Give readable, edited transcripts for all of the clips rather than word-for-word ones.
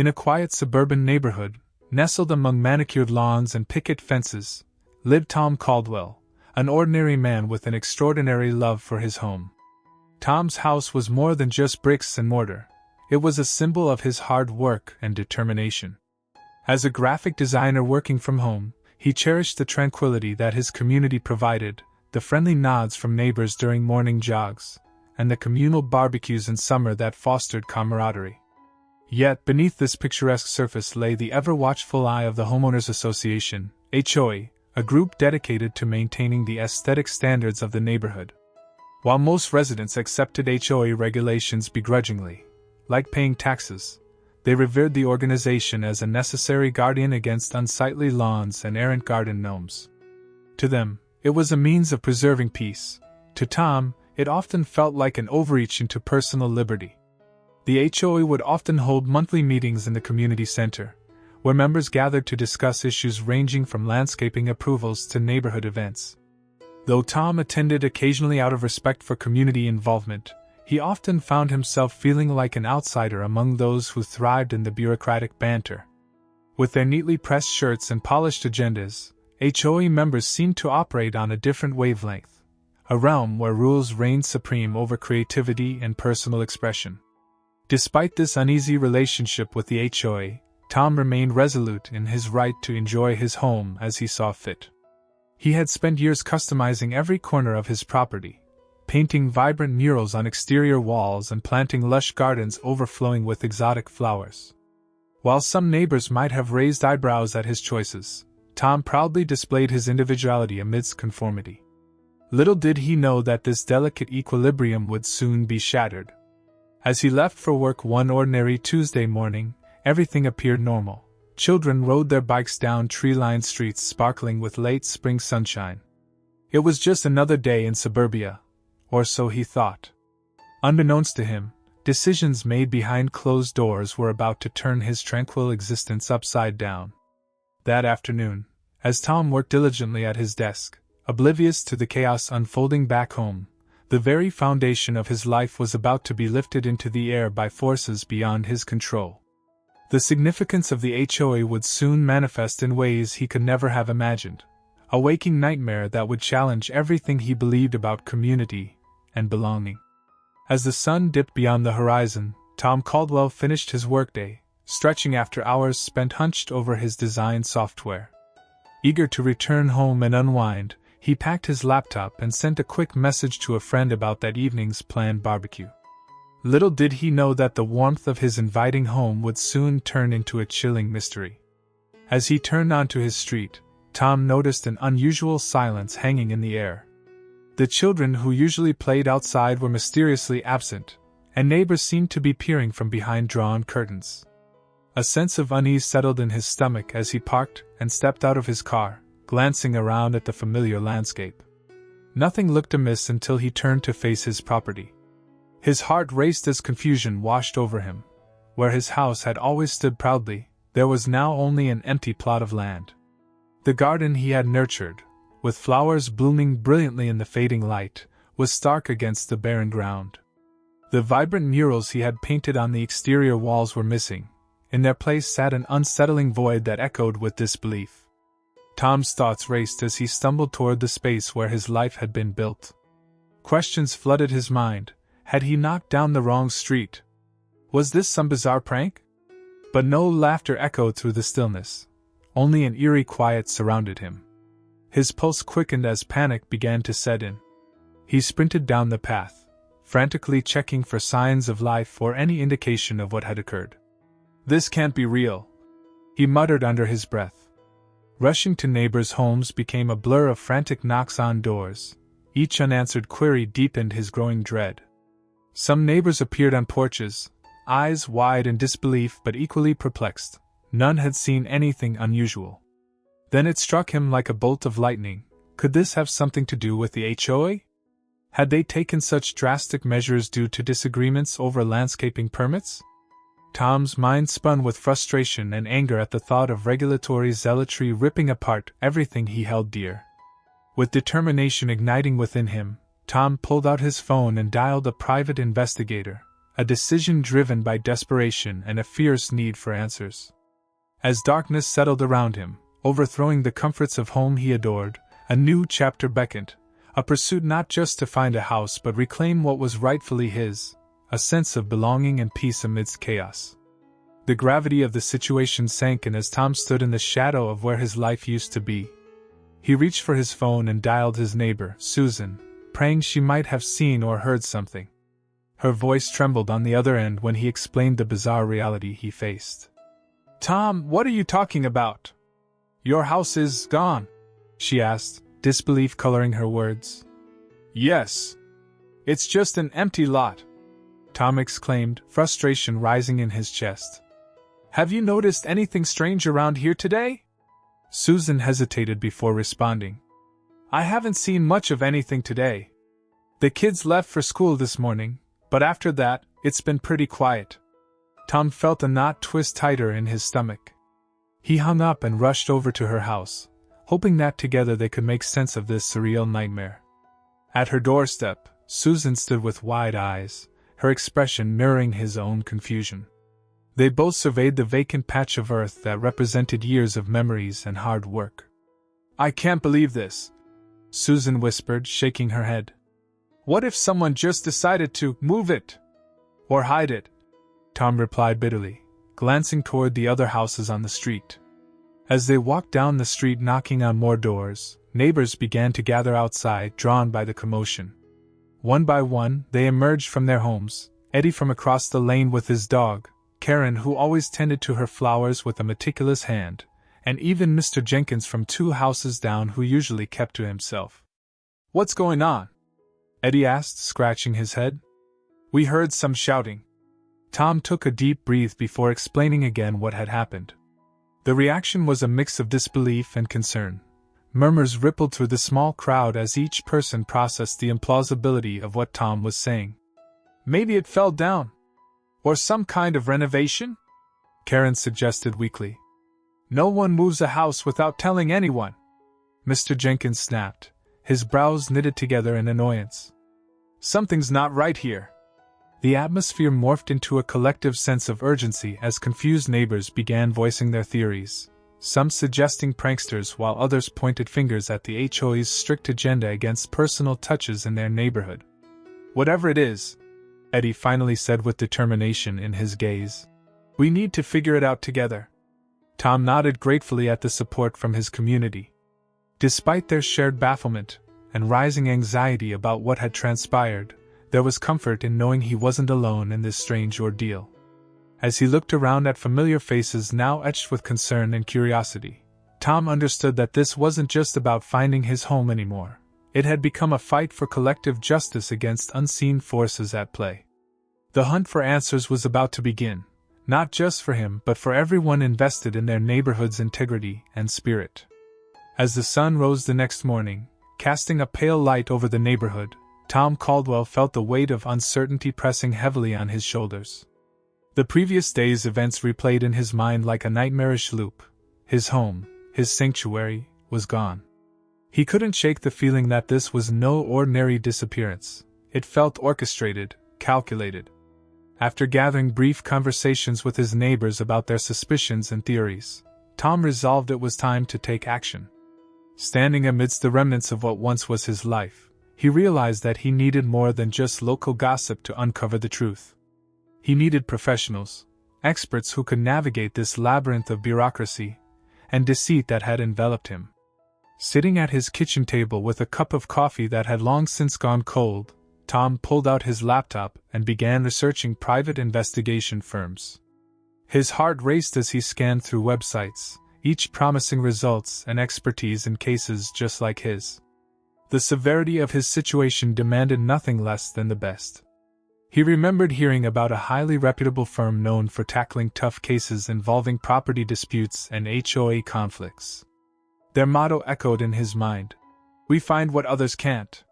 In a quiet suburban neighborhood, nestled among manicured lawns and picket fences, lived Tom Caldwell, an ordinary man with an extraordinary love for his home. Tom's house was more than just bricks and mortar. It was a symbol of his hard work and determination. As a graphic designer working from home, he cherished the tranquility that his community provided, the friendly nods from neighbors during morning jogs, and the communal barbecues in summer that fostered camaraderie. Yet beneath this picturesque surface lay the ever-watchful eye of the Homeowners Association, HOA, a group dedicated to maintaining the aesthetic standards of the neighborhood. While most residents accepted HOA regulations begrudgingly, like paying taxes, they revered the organization as a necessary guardian against unsightly lawns and errant garden gnomes. To them, it was a means of preserving peace. To Tom, it often felt like an overreach into personal liberty. The HOA would often hold monthly meetings in the community center, where members gathered to discuss issues ranging from landscaping approvals to neighborhood events. Though Tom attended occasionally out of respect for community involvement, he often found himself feeling like an outsider among those who thrived in the bureaucratic banter. With their neatly pressed shirts and polished agendas, HOA members seemed to operate on a different wavelength, a realm where rules reigned supreme over creativity and personal expression. Despite this uneasy relationship with the HOA, Tom remained resolute in his right to enjoy his home as he saw fit. He had spent years customizing every corner of his property, painting vibrant murals on exterior walls and planting lush gardens overflowing with exotic flowers. While some neighbors might have raised eyebrows at his choices, Tom proudly displayed his individuality amidst conformity. Little did he know that this delicate equilibrium would soon be shattered. As he left for work one ordinary Tuesday morning, everything appeared normal. Children rode their bikes down tree-lined streets sparkling with late spring sunshine. It was just another day in suburbia, or so he thought. Unbeknownst to him, decisions made behind closed doors were about to turn his tranquil existence upside down. That afternoon, as Tom worked diligently at his desk, oblivious to the chaos unfolding back home, the very foundation of his life was about to be lifted into the air by forces beyond his control. The significance of the HOA would soon manifest in ways he could never have imagined, a waking nightmare that would challenge everything he believed about community and belonging. As the sun dipped beyond the horizon, Tom Caldwell finished his workday, stretching after hours spent hunched over his design software. Eager to return home and unwind, he packed his laptop and sent a quick message to a friend about that evening's planned barbecue. Little did he know that the warmth of his inviting home would soon turn into a chilling mystery. As he turned onto his street, Tom noticed an unusual silence hanging in the air. The children who usually played outside were mysteriously absent, and neighbors seemed to be peering from behind drawn curtains. A sense of unease settled in his stomach as he parked and stepped out of his car, glancing around at the familiar landscape. Nothing looked amiss until he turned to face his property. His heart raced as confusion washed over him. Where his house had always stood proudly, there was now only an empty plot of land. The garden he had nurtured, with flowers blooming brilliantly in the fading light, was stark against the barren ground. The vibrant murals he had painted on the exterior walls were missing. In their place sat an unsettling void that echoed with disbelief. Tom's thoughts raced as he stumbled toward the space where his life had been built. Questions flooded his mind. Had he knocked down the wrong street? Was this some bizarre prank? But no laughter echoed through the stillness. Only an eerie quiet surrounded him. His pulse quickened as panic began to set in. He sprinted down the path, frantically checking for signs of life or any indication of what had occurred. "This can't be real," he muttered under his breath. Rushing to neighbors' homes became a blur of frantic knocks on doors. Each unanswered query deepened his growing dread. Some neighbors appeared on porches, eyes wide in disbelief but equally perplexed. None had seen anything unusual. Then it struck him like a bolt of lightning. Could this have something to do with the HOA? Had they taken such drastic measures due to disagreements over landscaping permits? Tom's mind spun with frustration and anger at the thought of regulatory zealotry ripping apart everything he held dear. With determination igniting within him, Tom pulled out his phone and dialed a private investigator, a decision driven by desperation and a fierce need for answers. As darkness settled around him, overthrowing the comforts of home he adored, a new chapter beckoned, a pursuit not just to find a house but reclaim what was rightfully his, a sense of belonging and peace amidst chaos. The gravity of the situation sank in as Tom stood in the shadow of where his life used to be. He reached for his phone and dialed his neighbor, Susan, praying she might have seen or heard something. Her voice trembled on the other end when he explained the bizarre reality he faced. "Tom, what are you talking about? Your house is gone?" she asked, disbelief coloring her words. "Yes. It's just an empty lot," Tom exclaimed, frustration rising in his chest. "Have you noticed anything strange around here today?" Susan hesitated before responding. "I haven't seen much of anything today. The kids left for school this morning, but after that, it's been pretty quiet." Tom felt a knot twist tighter in his stomach. He hung up and rushed over to her house, hoping that together they could make sense of this surreal nightmare. At her doorstep, Susan stood with wide eyes, her expression mirroring his own confusion. They both surveyed the vacant patch of earth that represented years of memories and hard work. "I can't believe this," Susan whispered, shaking her head. "What if someone just decided to move it? Or hide it?" Tom replied bitterly, glancing toward the other houses on the street. As they walked down the street knocking on more doors, neighbors began to gather outside, drawn by the commotion. One by one, they emerged from their homes, Eddie from across the lane with his dog, Karen who always tended to her flowers with a meticulous hand, and even Mr. Jenkins from 2 houses down who usually kept to himself. "What's going on?" Eddie asked, scratching his head. "We heard some shouting." Tom took a deep breath before explaining again what had happened. The reaction was a mix of disbelief and concern. Murmurs rippled through the small crowd as each person processed the implausibility of what Tom was saying. "Maybe it fell down. Or some kind of renovation?" Karen suggested weakly. "No one moves a house without telling anyone," Mr. Jenkins snapped, his brows knitted together in annoyance. "Something's not right here." The atmosphere morphed into a collective sense of urgency as confused neighbors began voicing their theories, some suggesting pranksters while others pointed fingers at the HOA's strict agenda against personal touches in their neighborhood. "Whatever it is," Eddie finally said with determination in his gaze, "we need to figure it out together." Tom nodded gratefully at the support from his community. Despite their shared bafflement and rising anxiety about what had transpired, there was comfort in knowing he wasn't alone in this strange ordeal. As he looked around at familiar faces now etched with concern and curiosity, Tom understood that this wasn't just about finding his home anymore. It had become a fight for collective justice against unseen forces at play. The hunt for answers was about to begin, not just for him but for everyone invested in their neighborhood's integrity and spirit. As the sun rose the next morning, casting a pale light over the neighborhood, Tom Caldwell felt the weight of uncertainty pressing heavily on his shoulders. The previous day's events replayed in his mind like a nightmarish loop. His home, his sanctuary, was gone. He couldn't shake the feeling that this was no ordinary disappearance. It felt orchestrated, calculated. After gathering brief conversations with his neighbors about their suspicions and theories, Tom resolved it was time to take action. Standing amidst the remnants of what once was his life, he realized that he needed more than just local gossip to uncover the truth. He needed professionals, experts who could navigate this labyrinth of bureaucracy and deceit that had enveloped him. Sitting at his kitchen table with a cup of coffee that had long since gone cold, Tom pulled out his laptop and began researching private investigation firms. His heart raced as he scanned through websites, each promising results and expertise in cases just like his. The severity of his situation demanded nothing less than the best. He remembered hearing about a highly reputable firm known for tackling tough cases involving property disputes and HOA conflicts. Their motto echoed in his mind: "We find what others can't."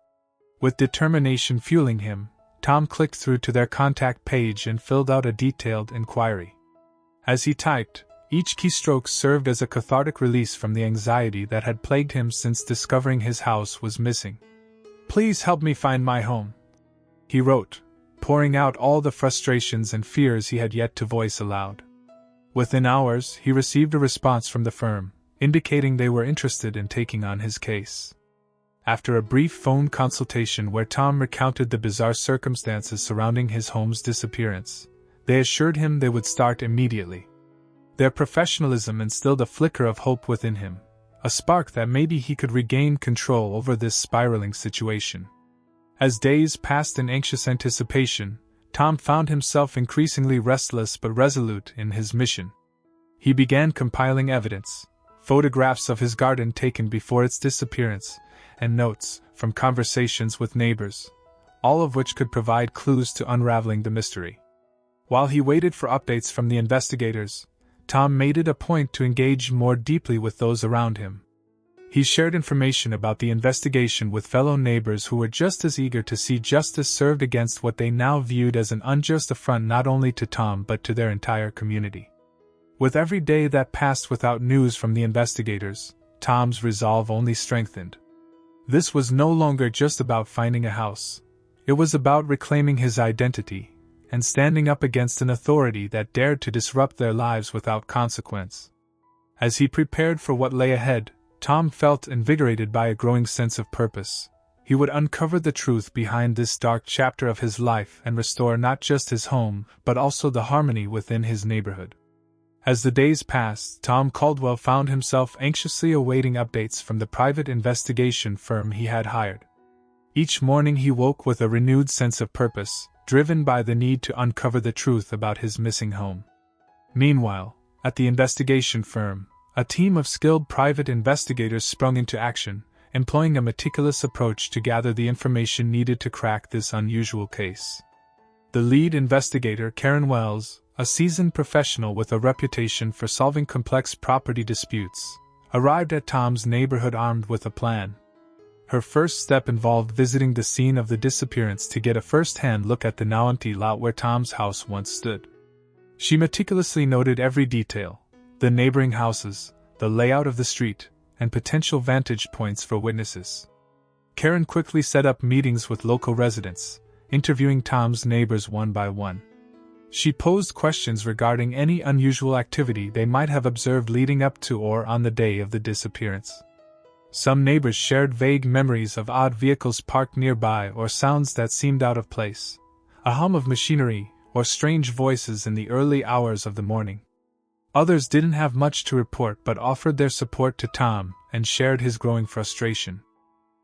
With determination fueling him, Tom clicked through to their contact page and filled out a detailed inquiry. As he typed, each keystroke served as a cathartic release from the anxiety that had plagued him since discovering his house was missing. "Please help me find my home," he wrote, pouring out all the frustrations and fears he had yet to voice aloud. Within hours, he received a response from the firm, indicating they were interested in taking on his case. After a brief phone consultation where Tom recounted the bizarre circumstances surrounding his home's disappearance, they assured him they would start immediately. Their professionalism instilled a flicker of hope within him, a spark that maybe he could regain control over this spiraling situation. As days passed in anxious anticipation, Tom found himself increasingly restless but resolute in his mission. He began compiling evidence, photographs of his garden taken before its disappearance, and notes from conversations with neighbors, all of which could provide clues to unraveling the mystery. While he waited for updates from the investigators, Tom made it a point to engage more deeply with those around him. He shared information about the investigation with fellow neighbors who were just as eager to see justice served against what they now viewed as an unjust affront not only to Tom but to their entire community. With every day that passed without news from the investigators, Tom's resolve only strengthened. This was no longer just about finding a house. It was about reclaiming his identity and standing up against an authority that dared to disrupt their lives without consequence. As he prepared for what lay ahead, Tom felt invigorated by a growing sense of purpose. He would uncover the truth behind this dark chapter of his life and restore not just his home, but also the harmony within his neighborhood. As the days passed, Tom Caldwell found himself anxiously awaiting updates from the private investigation firm he had hired. Each morning he woke with a renewed sense of purpose, driven by the need to uncover the truth about his missing home. Meanwhile, at the investigation firm, a team of skilled private investigators sprung into action, employing a meticulous approach to gather the information needed to crack this unusual case. The lead investigator, Karen Wells, a seasoned professional with a reputation for solving complex property disputes, arrived at Tom's neighborhood armed with a plan. Her first step involved visiting the scene of the disappearance to get a first-hand look at the now empty lot where Tom's house once stood. She meticulously noted every detail: the neighboring houses, the layout of the street, and potential vantage points for witnesses. Karen quickly set up meetings with local residents, interviewing Tom's neighbors one by one. She posed questions regarding any unusual activity they might have observed leading up to or on the day of the disappearance. Some neighbors shared vague memories of odd vehicles parked nearby or sounds that seemed out of place, a hum of machinery, or strange voices in the early hours of the morning. Others didn't have much to report but offered their support to Tom and shared his growing frustration.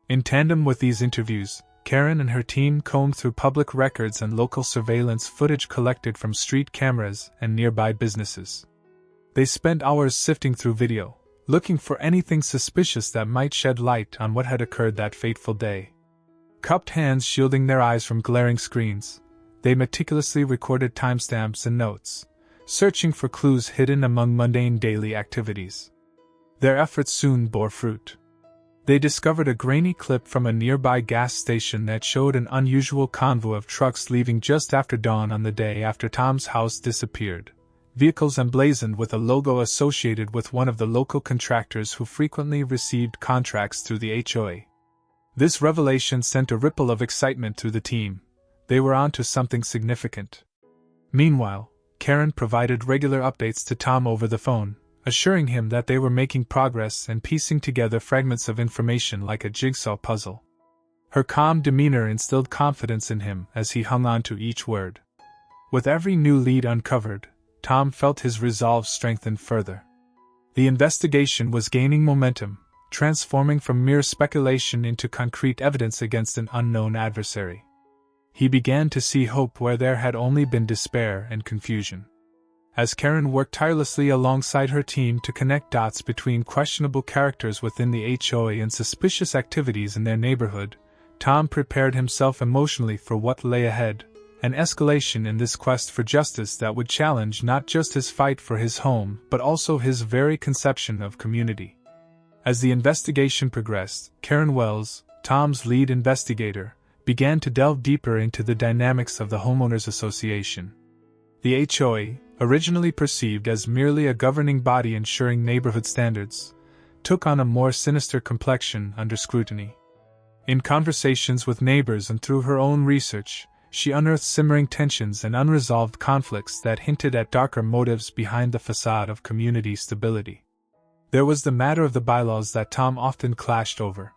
In tandem with these interviews, Karen and her team combed through public records and local surveillance footage collected from street cameras and nearby businesses. They spent hours sifting through video, looking for anything suspicious that might shed light on what had occurred that fateful day. Cupped hands shielding their eyes from glaring screens, they meticulously recorded timestamps and notes, searching for clues hidden among mundane daily activities. Their efforts soon bore fruit. They discovered a grainy clip from a nearby gas station that showed an unusual convoy of trucks leaving just after dawn on the day after Tom's house disappeared, vehicles emblazoned with a logo associated with one of the local contractors who frequently received contracts through the HOA. This revelation sent a ripple of excitement through the team. They were on to something significant. Meanwhile, Karen provided regular updates to Tom over the phone, assuring him that they were making progress and piecing together fragments of information like a jigsaw puzzle. Her calm demeanor instilled confidence in him as he hung on to each word. With every new lead uncovered, Tom felt his resolve strengthen further. The investigation was gaining momentum, transforming from mere speculation into concrete evidence against an unknown adversary. He began to see hope where there had only been despair and confusion. As Karen worked tirelessly alongside her team to connect dots between questionable characters within the HOA and suspicious activities in their neighborhood, Tom prepared himself emotionally for what lay ahead, an escalation in this quest for justice that would challenge not just his fight for his home but also his very conception of community. As the investigation progressed, Karen Wells, Tom's lead investigator, began to delve deeper into the dynamics of the Homeowners Association. The HOA, originally perceived as merely a governing body ensuring neighborhood standards, took on a more sinister complexion under scrutiny. In conversations with neighbors and through her own research, she unearthed simmering tensions and unresolved conflicts that hinted at darker motives behind the facade of community stability. There was the matter of the bylaws that Tom often clashed over.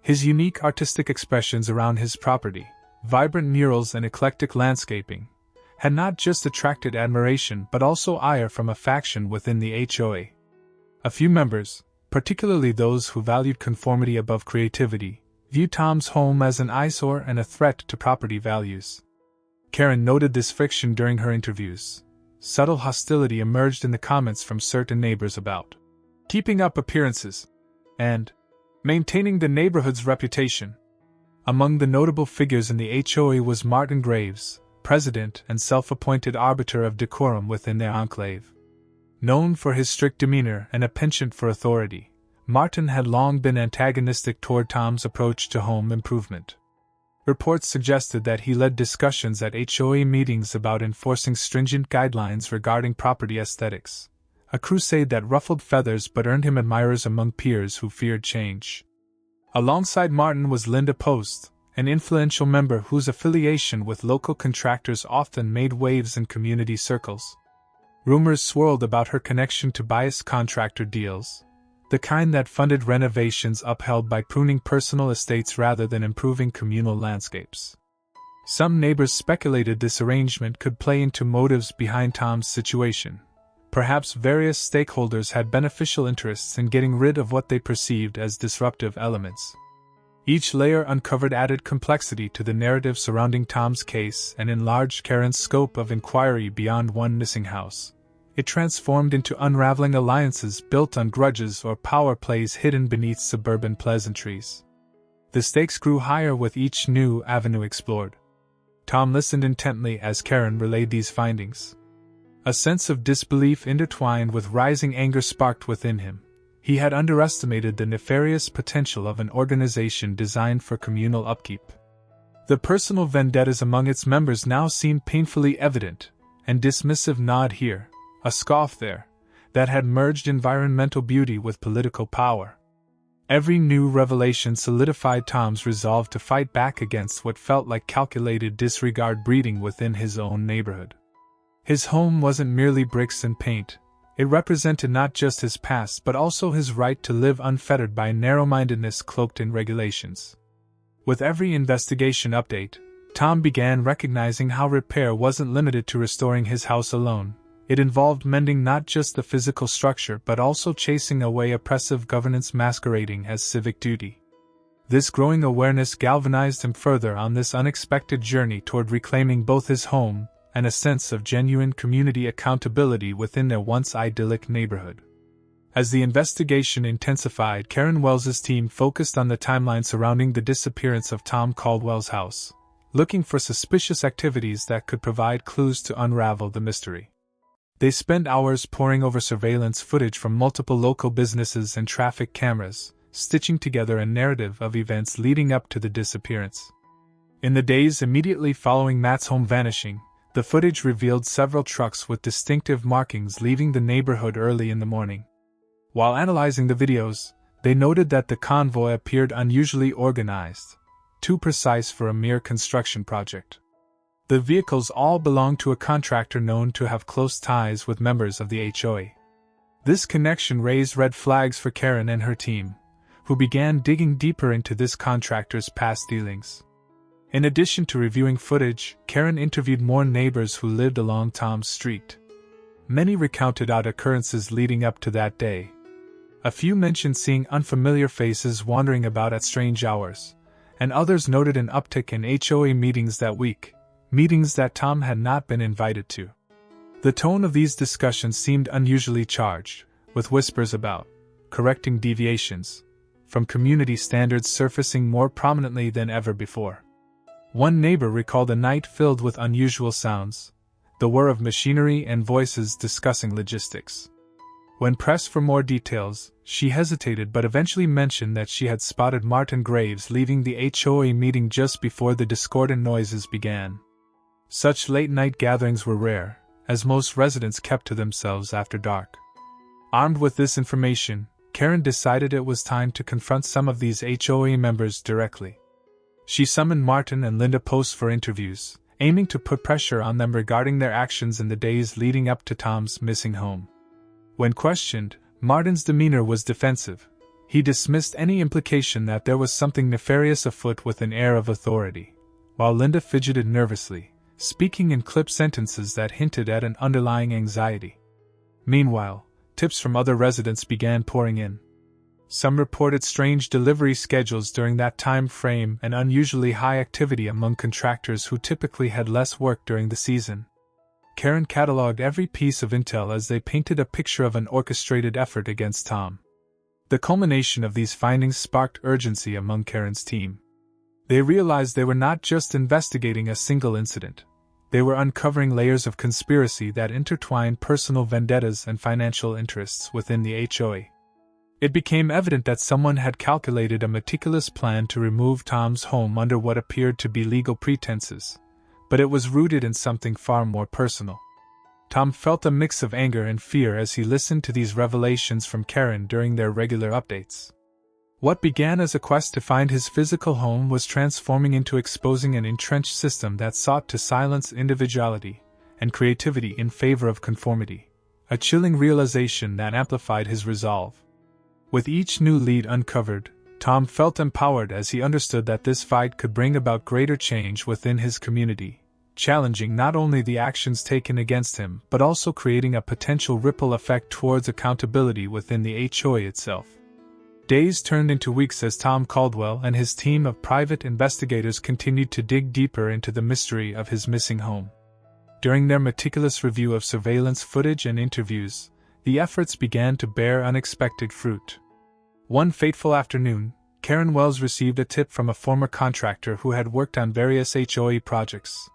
His unique artistic expressions around his property, vibrant murals and eclectic landscaping, had not just attracted admiration but also ire from a faction within the HOA. A few members, particularly those who valued conformity above creativity, viewed Tom's home as an eyesore and a threat to property values. Karen noted this friction during her interviews. Subtle hostility emerged in the comments from certain neighbors about keeping up appearances and maintaining the neighborhood's reputation. Among the notable figures in the HOA was Martin Graves, president and self-appointed arbiter of decorum within their enclave. Known for his strict demeanor and a penchant for authority, Martin had long been antagonistic toward Tom's approach to home improvement. Reports suggested that he led discussions at HOA meetings about enforcing stringent guidelines regarding property aesthetics, a crusade that ruffled feathers but earned him admirers among peers who feared change. Alongside Martin was Linda Post, an influential member whose affiliation with local contractors often made waves in community circles. Rumors swirled about her connection to biased contractor deals, the kind that funded renovations upheld by pruning personal estates rather than improving communal landscapes. Some neighbors speculated this arrangement could play into motives behind Tom's situation. Perhaps various stakeholders had beneficial interests in getting rid of what they perceived as disruptive elements. Each layer uncovered added complexity to the narrative surrounding Tom's case and enlarged Karen's scope of inquiry beyond one missing house. It transformed into unraveling alliances built on grudges or power plays hidden beneath suburban pleasantries. The stakes grew higher with each new avenue explored. Tom listened intently as Karen relayed these findings. A sense of disbelief intertwined with rising anger sparked within him. He had underestimated the nefarious potential of an organization designed for communal upkeep. The personal vendettas among its members now seemed painfully evident, and dismissive nod here, a scoff there, that had merged environmental beauty with political power. Every new revelation solidified Tom's resolve to fight back against what felt like calculated disregard breeding within his own neighborhood. His home wasn't merely bricks and paint. It represented not just his past but also his right to live unfettered by narrow-mindedness cloaked in regulations. With every investigation update, Tom began recognizing how repair wasn't limited to restoring his house alone. It involved mending not just the physical structure but also chasing away oppressive governance masquerading as civic duty. This growing awareness galvanized him further on this unexpected journey toward reclaiming both his home and a sense of genuine community accountability within their once idyllic neighborhood. As the investigation intensified, Karen Wells's team focused on the timeline surrounding the disappearance of Tom Caldwell's house, looking for suspicious activities that could provide clues to unravel the mystery. They spent hours poring over surveillance footage from multiple local businesses and traffic cameras, stitching together a narrative of events leading up to the disappearance. In the days immediately following Matt's home vanishing, the footage revealed several trucks with distinctive markings leaving the neighborhood early in the morning. While analyzing the videos, they noted that the convoy appeared unusually organized, too precise for a mere construction project. The vehicles all belonged to a contractor known to have close ties with members of the HOA. This connection raised red flags for Karen and her team, who began digging deeper into this contractor's past dealings. In addition to reviewing footage, Karen interviewed more neighbors who lived along Tom's street. Many recounted odd occurrences leading up to that day. A few mentioned seeing unfamiliar faces wandering about at strange hours, and others noted an uptick in HOA meetings that week, meetings that Tom had not been invited to. The tone of these discussions seemed unusually charged, with whispers about correcting deviations from community standards surfacing more prominently than ever before. One neighbor recalled a night filled with unusual sounds, the whir of machinery and voices discussing logistics. When pressed for more details, she hesitated but eventually mentioned that she had spotted Martin Graves leaving the HOA meeting just before the discordant noises began. Such late-night gatherings were rare, as most residents kept to themselves after dark. Armed with this information, Karen decided it was time to confront some of these HOA members directly. She summoned Martin and Linda Post for interviews, aiming to put pressure on them regarding their actions in the days leading up to Tom's missing home. When questioned, Martin's demeanor was defensive. He dismissed any implication that there was something nefarious afoot with an air of authority, while Linda fidgeted nervously, speaking in clipped sentences that hinted at an underlying anxiety. Meanwhile, tips from other residents began pouring in. Some reported strange delivery schedules during that time frame and unusually high activity among contractors who typically had less work during the season. Karen cataloged every piece of intel as they painted a picture of an orchestrated effort against Tom. The culmination of these findings sparked urgency among Karen's team. They realized they were not just investigating a single incident. They were uncovering layers of conspiracy that intertwined personal vendettas and financial interests within the HOA. It became evident that someone had calculated a meticulous plan to remove Tom's home under what appeared to be legal pretenses, but it was rooted in something far more personal. Tom felt a mix of anger and fear as he listened to these revelations from Karen during their regular updates. What began as a quest to find his physical home was transforming into exposing an entrenched system that sought to silence individuality and creativity in favor of conformity, a chilling realization that amplified his resolve. With each new lead uncovered, Tom felt empowered as he understood that this fight could bring about greater change within his community, challenging not only the actions taken against him but also creating a potential ripple effect towards accountability within the HOA itself. Days turned into weeks as Tom Caldwell and his team of private investigators continued to dig deeper into the mystery of his missing home. During their meticulous review of surveillance footage and interviews, the efforts began to bear unexpected fruit. One fateful afternoon, Karen Wells received a tip from a former contractor who had worked on various HOA projects.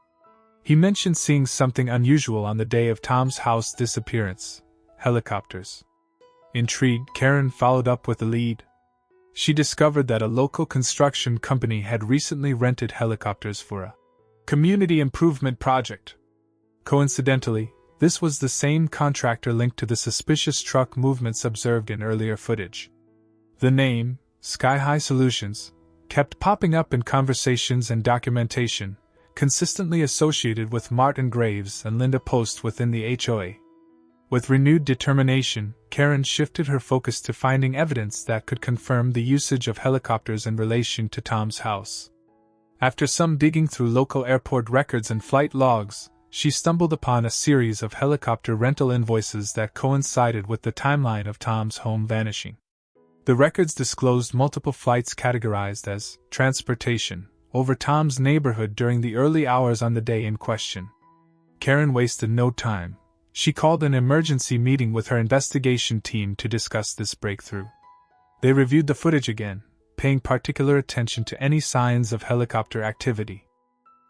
He mentioned seeing something unusual on the day of Tom's house disappearance: helicopters. Intrigued, Karen followed up with a lead. She discovered that a local construction company had recently rented helicopters for a community improvement project. Coincidentally, this was the same contractor linked to the suspicious truck movements observed in earlier footage. The name, Sky High Solutions, kept popping up in conversations and documentation, consistently associated with Martin Graves and Linda Post within the HOA. With renewed determination, Karen shifted her focus to finding evidence that could confirm the usage of helicopters in relation to Tom's house. After some digging through local airport records and flight logs, she stumbled upon a series of helicopter rental invoices that coincided with the timeline of Tom's home vanishing. The records disclosed multiple flights categorized as transportation over Tom's neighborhood during the early hours on the day in question. Karen wasted no time. She called an emergency meeting with her investigation team to discuss this breakthrough. They reviewed the footage again, paying particular attention to any signs of helicopter activity.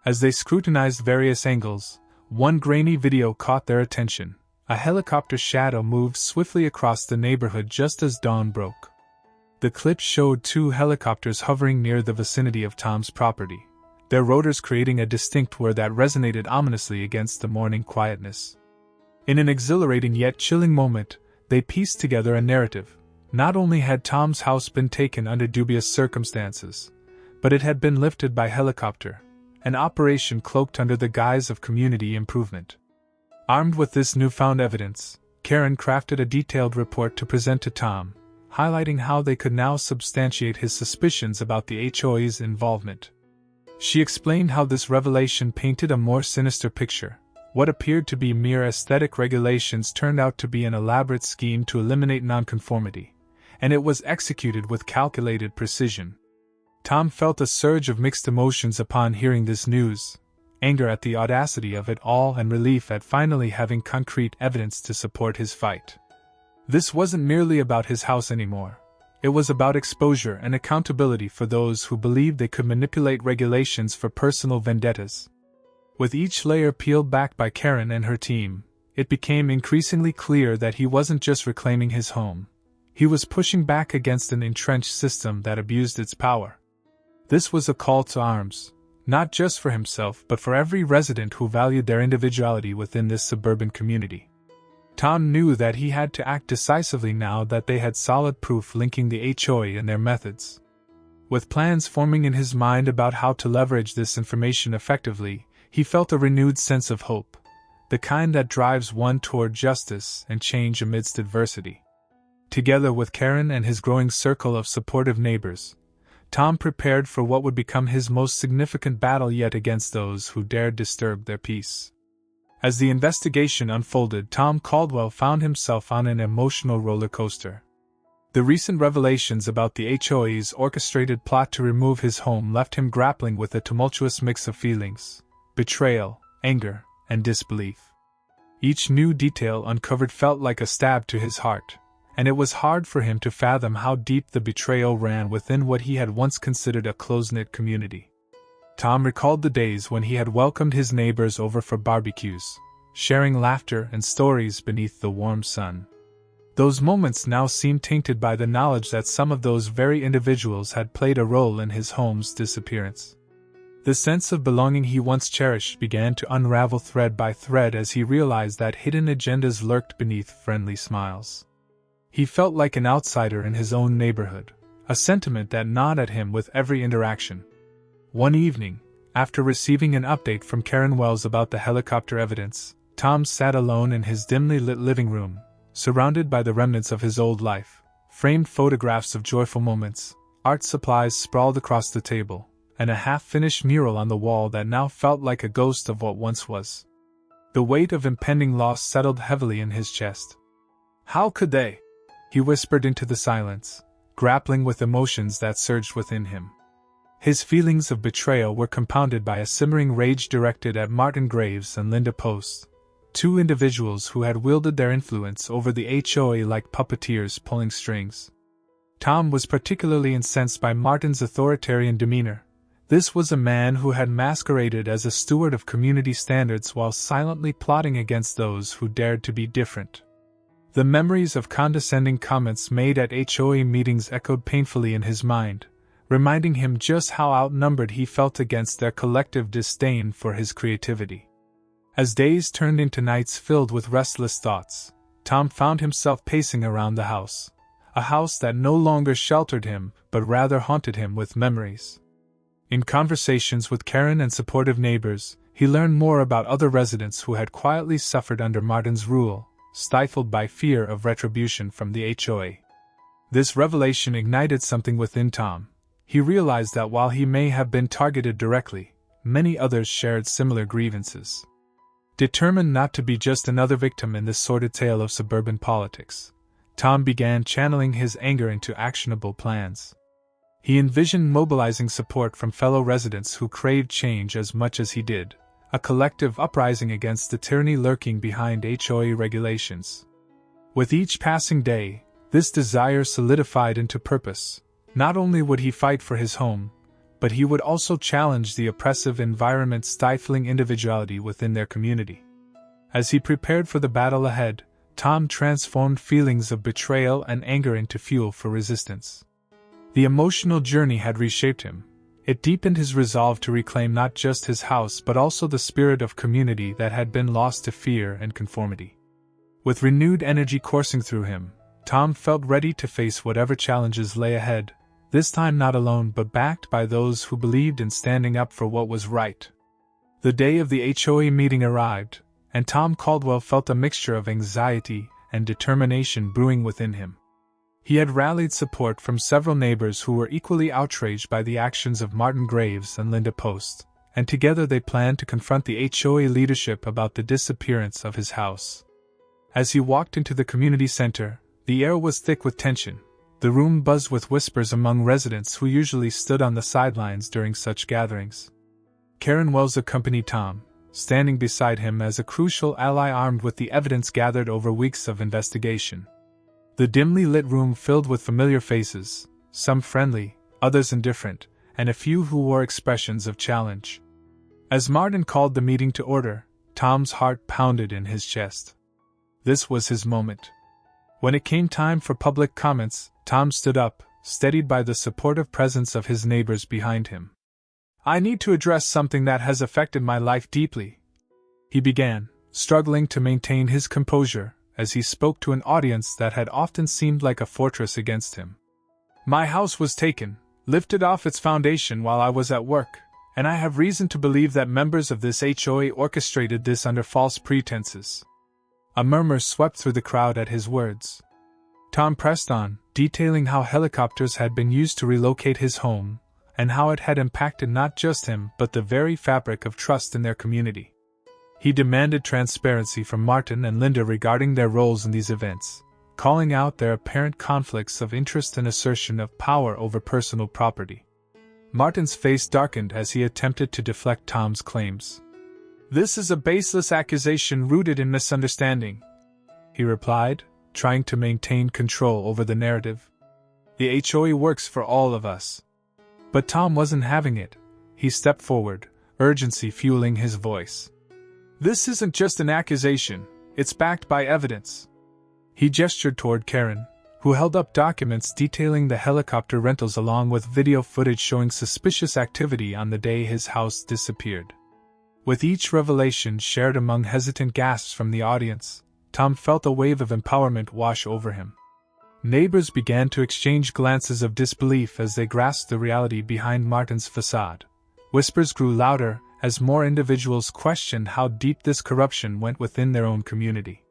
As they scrutinized various angles, one grainy video caught their attention. A helicopter shadow moved swiftly across the neighborhood just as dawn broke. The clip showed two helicopters hovering near the vicinity of Tom's property, their rotors creating a distinct whir that resonated ominously against the morning quietness. In an exhilarating yet chilling moment, they pieced together a narrative. Not only had Tom's house been taken under dubious circumstances, but it had been lifted by helicopter, an operation cloaked under the guise of community improvement. Armed with this newfound evidence, Karen crafted a detailed report to present to Tom, highlighting how they could now substantiate his suspicions about the HOA's involvement. She explained how this revelation painted a more sinister picture. What appeared to be mere aesthetic regulations turned out to be an elaborate scheme to eliminate nonconformity, and it was executed with calculated precision. Tom felt a surge of mixed emotions upon hearing this news: anger at the audacity of it all and relief at finally having concrete evidence to support his fight. This wasn't merely about his house anymore. It was about exposure and accountability for those who believed they could manipulate regulations for personal vendettas. With each layer peeled back by Karen and her team, it became increasingly clear that he wasn't just reclaiming his home. He was pushing back against an entrenched system that abused its power. This was a call to arms, not just for himself but for every resident who valued their individuality within this suburban community. Tom knew that he had to act decisively now that they had solid proof linking the HOA and their methods. With plans forming in his mind about how to leverage this information effectively, He felt a renewed sense of hope, the kind that drives one toward justice and change amidst adversity. Together with Karen and his growing circle of supportive neighbors, Tom prepared for what would become his most significant battle yet against those who dared disturb their peace. As the investigation unfolded, Tom Caldwell found himself on an emotional roller coaster. The recent revelations about the HOA's orchestrated plot to remove his home left him grappling with a tumultuous mix of feelings: betrayal, anger, and disbelief. Each new detail uncovered felt like a stab to his heart, and it was hard for him to fathom how deep the betrayal ran within what he had once considered a close-knit community. Tom recalled the days when he had welcomed his neighbors over for barbecues, sharing laughter and stories beneath the warm sun. Those moments now seemed tainted by the knowledge that some of those very individuals had played a role in his home's disappearance. The sense of belonging he once cherished began to unravel thread by thread as he realized that hidden agendas lurked beneath friendly smiles. He felt like an outsider in his own neighborhood, a sentiment that gnawed at him with every interaction. One evening, after receiving an update from Karen Wells about the helicopter evidence, Tom sat alone in his dimly lit living room, surrounded by the remnants of his old life. Framed photographs of joyful moments, art supplies sprawled across the table, and a half-finished mural on the wall that now felt like a ghost of what once was. The weight of impending loss settled heavily in his chest. "How could they?" he whispered into the silence, grappling with emotions that surged within him. His feelings of betrayal were compounded by a simmering rage directed at Martin Graves and Linda Post, two individuals who had wielded their influence over the HOA like puppeteers pulling strings. Tom was particularly incensed by Martin's authoritarian demeanor. This was a man who had masqueraded as a steward of community standards while silently plotting against those who dared to be different. The memories of condescending comments made at HOA meetings echoed painfully in his mind, reminding him just how outnumbered he felt against their collective disdain for his creativity. As days turned into nights filled with restless thoughts, Tom found himself pacing around the house, a house that no longer sheltered him but rather haunted him with memories. In conversations with Karen and supportive neighbors, he learned more about other residents who had quietly suffered under Martin's rule, stifled by fear of retribution from the HOA. This revelation ignited something within Tom. He realized that while he may have been targeted directly, many others shared similar grievances. Determined not to be just another victim in this sordid tale of suburban politics, Tom began channeling his anger into actionable plans. He envisioned mobilizing support from fellow residents who craved change as much as he did, a collective uprising against the tyranny lurking behind HOA regulations. With each passing day, this desire solidified into purpose. Not only would he fight for his home, but he would also challenge the oppressive environment stifling individuality within their community. As he prepared for the battle ahead, Tom transformed feelings of betrayal and anger into fuel for resistance. The emotional journey had reshaped him. It deepened his resolve to reclaim not just his house but also the spirit of community that had been lost to fear and conformity. With renewed energy coursing through him, Tom felt ready to face whatever challenges lay ahead, this time not alone but backed by those who believed in standing up for what was right. The day of the HOA meeting arrived, and Tom Caldwell felt a mixture of anxiety and determination brewing within him. He had rallied support from several neighbors who were equally outraged by the actions of Martin Graves and Linda Post, and together they planned to confront the HOA leadership about the disappearance of his house. As he walked into the community center, the air was thick with tension. The room buzzed with whispers among residents who usually stood on the sidelines during such gatherings. Karen Wells accompanied Tom, standing beside him as a crucial ally armed with the evidence gathered over weeks of investigation. The dimly lit room filled with familiar faces, some friendly, others indifferent, and a few who wore expressions of challenge. As Martin called the meeting to order, Tom's heart pounded in his chest. This was his moment. When it came time for public comments, Tom stood up, steadied by the supportive presence of his neighbors behind him. "I need to address something that has affected my life deeply," he began, struggling to maintain his composure as he spoke to an audience that had often seemed like a fortress against him. "My house was taken, lifted off its foundation while I was at work, And I have reason to believe that members of this HOA orchestrated this under false pretenses. A murmur swept through the crowd at his words. Tom pressed on, detailing how helicopters had been used to relocate his home, and how it had impacted not just him but the very fabric of trust in their community. He demanded transparency from Martin and Linda regarding their roles in these events, calling out their apparent conflicts of interest and assertion of power over personal property. Martin's face darkened as he attempted to deflect Tom's claims. "This is a baseless accusation rooted in misunderstanding," he replied, trying to maintain control over the narrative. "The HOA works for all of us." But Tom wasn't having it. He stepped forward, urgency fueling his voice. "This isn't just an accusation, it's backed by evidence." He gestured toward Karen, who held up documents detailing the helicopter rentals along with video footage showing suspicious activity on the day his house disappeared. With each revelation shared among hesitant gasps from the audience, Tom felt a wave of empowerment wash over him. Neighbors began to exchange glances of disbelief as they grasped the reality behind Martin's facade. Whispers grew louder as more individuals questioned how deep this corruption went within their own community.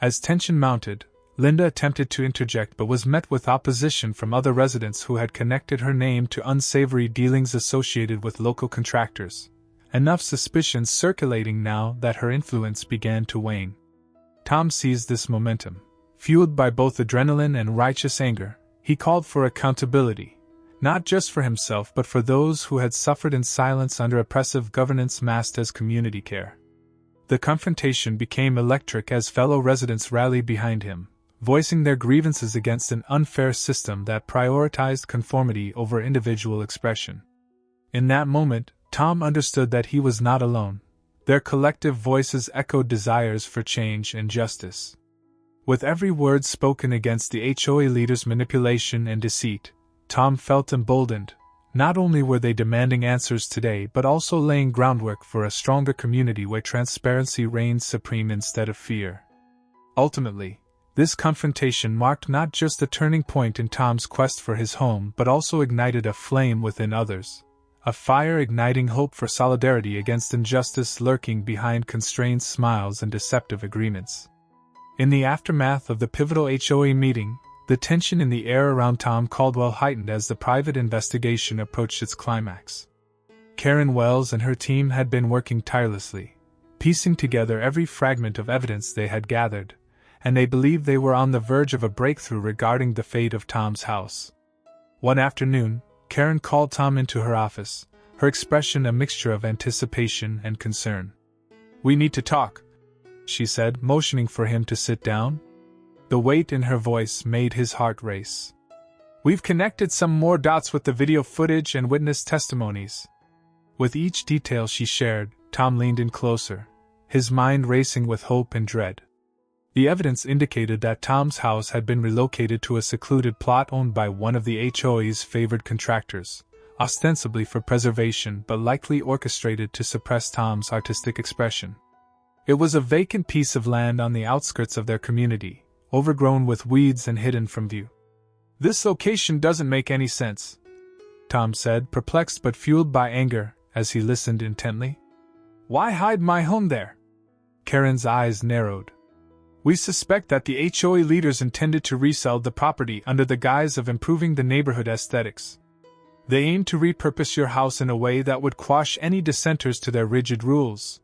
As tension mounted, Linda attempted to interject but was met with opposition from other residents who had connected her name to unsavory dealings associated with local contractors, enough suspicions circulating now that her influence began to wane. Tom seized this momentum. Fueled by both adrenaline and righteous anger, he called for accountability, not just for himself but for those who had suffered in silence under oppressive governance masked as community care. The confrontation became electric as fellow residents rallied behind him, voicing their grievances against an unfair system that prioritized conformity over individual expression. In that moment, Tom understood that he was not alone. Their collective voices echoed desires for change and justice. With every word spoken against the HOA leaders' manipulation and deceit, Tom felt emboldened. Not only were they demanding answers today but also laying groundwork for a stronger community where transparency reigns supreme instead of fear. Ultimately, this confrontation marked not just a turning point in Tom's quest for his home but also ignited a flame within others, a fire igniting hope for solidarity against injustice lurking behind constrained smiles and deceptive agreements. In the aftermath of the pivotal HOA meeting, the tension in the air around Tom Caldwell heightened as the private investigation approached its climax. Karen Wells and her team had been working tirelessly, piecing together every fragment of evidence they had gathered, and they believed they were on the verge of a breakthrough regarding the fate of Tom's house. One afternoon, Karen called Tom into her office, her expression a mixture of anticipation and concern. "We need to talk," she said, motioning for him to sit down. The weight in her voice made his heart race. "We've connected some more dots with the video footage and witness testimonies." With each detail she shared, Tom leaned in closer, his mind racing with hope and dread. The evidence indicated that Tom's house had been relocated to a secluded plot owned by one of the HOA's favored contractors, ostensibly for preservation but likely orchestrated to suppress Tom's artistic expression. It was a vacant piece of land on the outskirts of their community, overgrown with weeds and hidden from view. "This location doesn't make any sense," Tom said, perplexed but fueled by anger, as he listened intently. "Why hide my home there?" Karen's eyes narrowed. "We suspect that the HOA leaders intended to resell the property under the guise of improving the neighborhood aesthetics. They aim to repurpose your house in a way that would quash any dissenters to their rigid rules.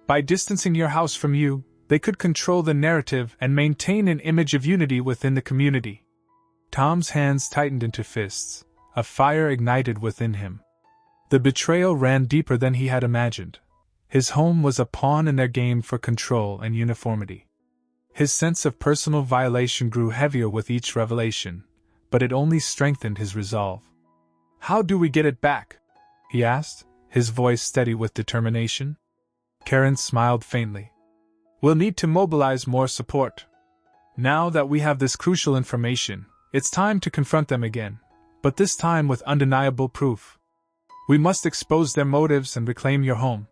By distancing your house from you, they could control the narrative and maintain an image of unity within the community." Tom's hands tightened into fists, a fire ignited within him. The betrayal ran deeper than he had imagined. His home was a pawn in their game for control and uniformity. His sense of personal violation grew heavier with each revelation, but it only strengthened his resolve. "How do we get it back?" he asked, his voice steady with determination. Karen smiled faintly. "We'll need to mobilize more support. Now that we have this crucial information, it's time to confront them again, but this time with undeniable proof. We must expose their motives and reclaim your home."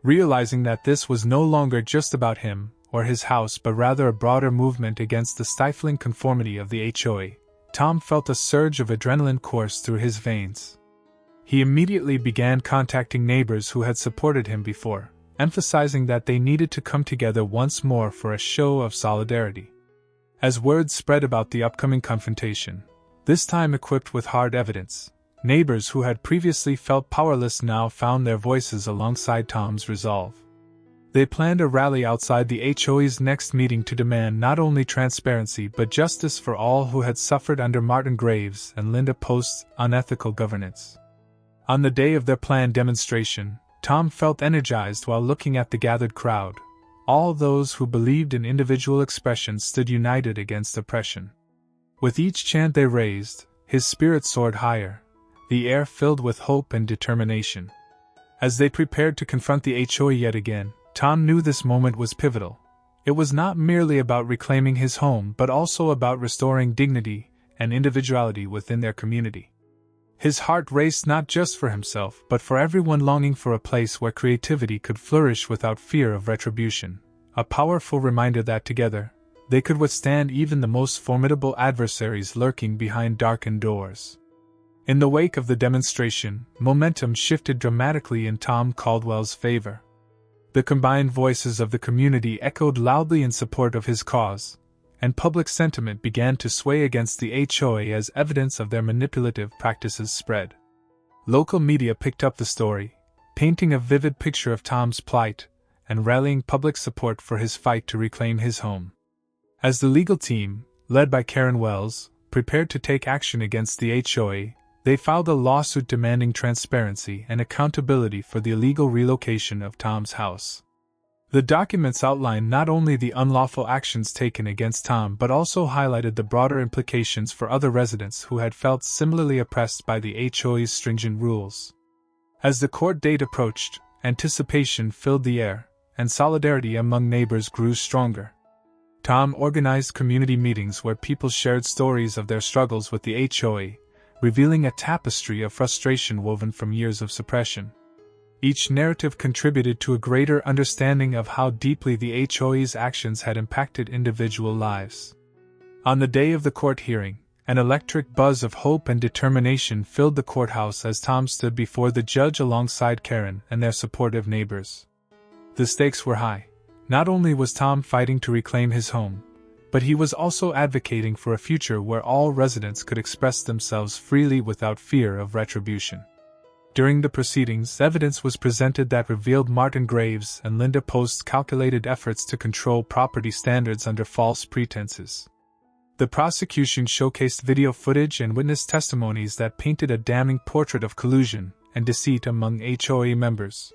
Realizing that this was no longer just about him or his house but rather a broader movement against the stifling conformity of the HOA, Tom felt a surge of adrenaline course through his veins. He immediately began contacting neighbors who had supported him before, emphasizing that they needed to come together once more for a show of solidarity. As word spread about the upcoming confrontation, this time equipped with hard evidence, neighbors who had previously felt powerless now found their voices alongside Tom's resolve. They planned a rally outside the HOA's next meeting to demand not only transparency but justice for all who had suffered under Martin Graves and Linda Post's unethical governance. On the day of their planned demonstration, Tom felt energized while looking at the gathered crowd. All those who believed in individual expression stood united against oppression. With each chant they raised, his spirit soared higher, the air filled with hope and determination. As they prepared to confront the HOA yet again, Tom knew this moment was pivotal. It was not merely about reclaiming his home but also about restoring dignity and individuality within their community. His heart raced not just for himself but for everyone longing for a place where creativity could flourish without fear of retribution, a powerful reminder that together, they could withstand even the most formidable adversaries lurking behind darkened doors. In the wake of the demonstration, momentum shifted dramatically in Tom Caldwell's favor. The combined voices of the community echoed loudly in support of his cause, and public sentiment began to sway against the HOA as evidence of their manipulative practices spread. Local media picked up the story, painting a vivid picture of Tom's plight and rallying public support for his fight to reclaim his home. As the legal team, led by Karen Wells, prepared to take action against the HOA, they filed a lawsuit demanding transparency and accountability for the illegal relocation of Tom's house. The documents outlined not only the unlawful actions taken against Tom but also highlighted the broader implications for other residents who had felt similarly oppressed by the HOA's stringent rules. As the court date approached, anticipation filled the air, and solidarity among neighbors grew stronger. Tom organized community meetings where people shared stories of their struggles with the HOA, revealing a tapestry of frustration woven from years of suppression. Each narrative contributed to a greater understanding of how deeply the HOA's actions had impacted individual lives. On the day of the court hearing, an electric buzz of hope and determination filled the courthouse as Tom stood before the judge alongside Karen and their supportive neighbors. The stakes were high. Not only was Tom fighting to reclaim his home, but he was also advocating for a future where all residents could express themselves freely without fear of retribution. During the proceedings, evidence was presented that revealed Martin Graves and Linda Post's calculated efforts to control property standards under false pretenses. The prosecution showcased video footage and witness testimonies that painted a damning portrait of collusion and deceit among HOA members.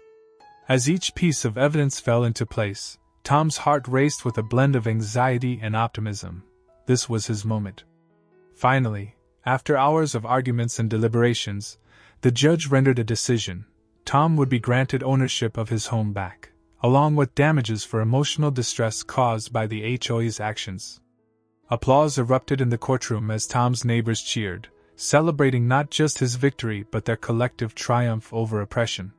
As each piece of evidence fell into place, Tom's heart raced with a blend of anxiety and optimism. This was his moment. Finally, after hours of arguments and deliberations, the judge rendered a decision. Tom would be granted ownership of his home back, along with damages for emotional distress caused by the HOA's actions. Applause erupted in the courtroom as Tom's neighbors cheered, celebrating not just his victory but their collective triumph over oppression.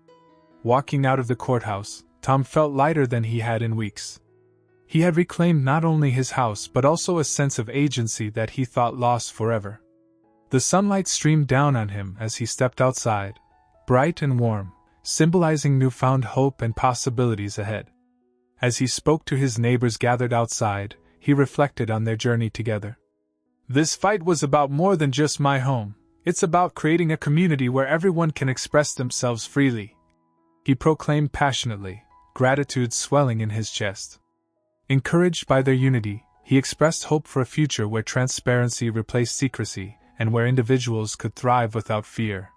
Walking out of the courthouse, Tom felt lighter than he had in weeks. He had reclaimed not only his house but also a sense of agency that he thought lost forever. The sunlight streamed down on him as he stepped outside, bright and warm, symbolizing newfound hope and possibilities ahead. As he spoke to his neighbors gathered outside, he reflected on their journey together. This fight was about more than just my home. It's about creating a community where everyone can express themselves freely, he proclaimed passionately, gratitude swelling in his chest. Encouraged by their unity, he expressed hope for a future where transparency replaced secrecy, and where individuals could thrive without fear.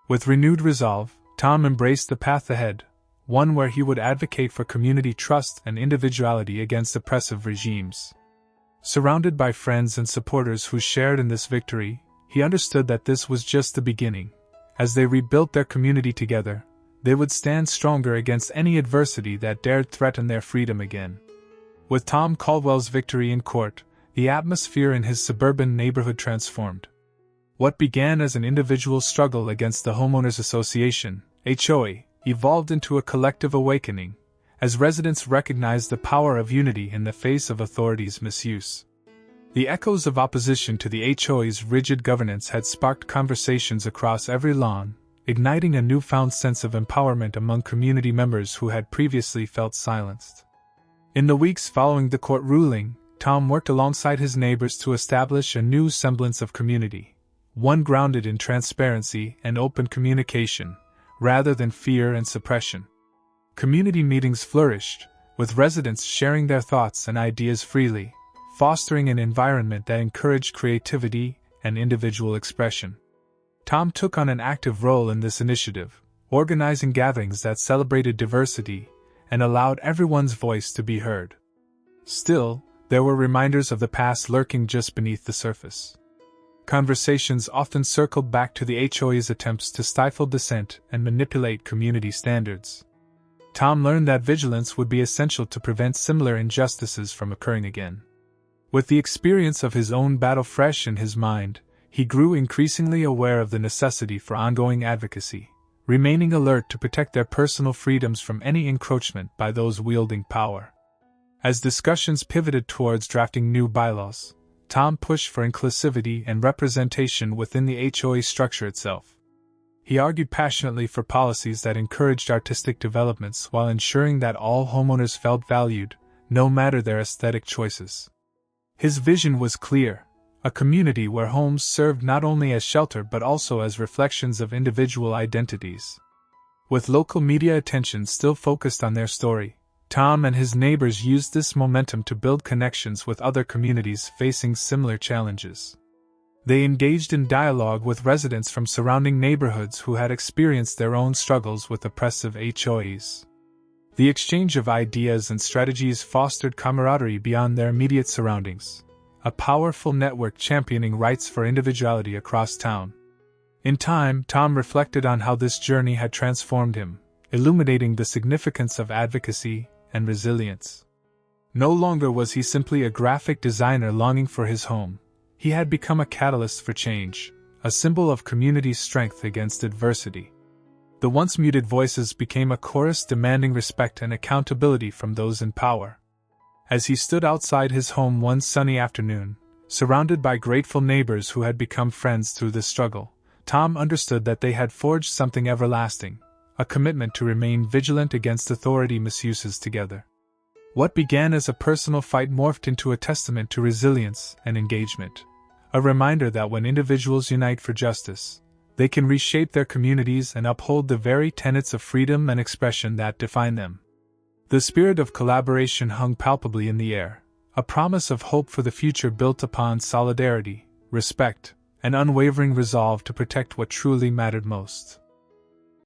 With renewed resolve, Tom embraced the path ahead, one where he would advocate for community trust and individuality against oppressive regimes. Surrounded by friends and supporters who shared in this victory, he understood that this was just the beginning. As they rebuilt their community together, they would stand stronger against any adversity that dared threaten their freedom again. With Tom Caldwell's victory in court, the atmosphere in his suburban neighborhood transformed. What began as an individual struggle against the Homeowners Association, HOA, evolved into a collective awakening, as residents recognized the power of unity in the face of authorities' misuse. The echoes of opposition to the HOA's rigid governance had sparked conversations across every lawn, igniting a newfound sense of empowerment among community members who had previously felt silenced. In the weeks following the court ruling, Tom worked alongside his neighbors to establish a new semblance of community, one grounded in transparency and open communication, rather than fear and suppression. Community meetings flourished, with residents sharing their thoughts and ideas freely, fostering an environment that encouraged creativity and individual expression. Tom took on an active role in this initiative, organizing gatherings that celebrated diversity and allowed everyone's voice to be heard. Still, there were reminders of the past lurking just beneath the surface. Conversations often circled back to the HOA's attempts to stifle dissent and manipulate community standards. Tom learned that vigilance would be essential to prevent similar injustices from occurring again. With the experience of his own battle fresh in his mind, he grew increasingly aware of the necessity for ongoing advocacy, remaining alert to protect their personal freedoms from any encroachment by those wielding power. As discussions pivoted towards drafting new bylaws, Tom pushed for inclusivity and representation within the HOA structure itself. He argued passionately for policies that encouraged artistic developments while ensuring that all homeowners felt valued, no matter their aesthetic choices. His vision was clear: a community where homes served not only as shelter but also as reflections of individual identities. With local media attention still focused on their story, Tom and his neighbors used this momentum to build connections with other communities facing similar challenges. They engaged in dialogue with residents from surrounding neighborhoods who had experienced their own struggles with oppressive HOAs. The exchange of ideas and strategies fostered camaraderie beyond their immediate surroundings, a powerful network championing rights for individuality across town. In time, Tom reflected on how this journey had transformed him, illuminating the significance of advocacy and resilience. No longer was he simply a graphic designer longing for his home. He had become a catalyst for change, a symbol of community strength against adversity. The once muted voices became a chorus demanding respect and accountability from those in power. As he stood outside his home one sunny afternoon, surrounded by grateful neighbors who had become friends through the struggle, Tom understood that they had forged something everlasting, a commitment to remain vigilant against authority misuses together. What began as a personal fight morphed into a testament to resilience and engagement, a reminder that when individuals unite for justice, they can reshape their communities and uphold the very tenets of freedom and expression that define them. The spirit of collaboration hung palpably in the air, a promise of hope for the future built upon solidarity, respect, and unwavering resolve to protect what truly mattered most.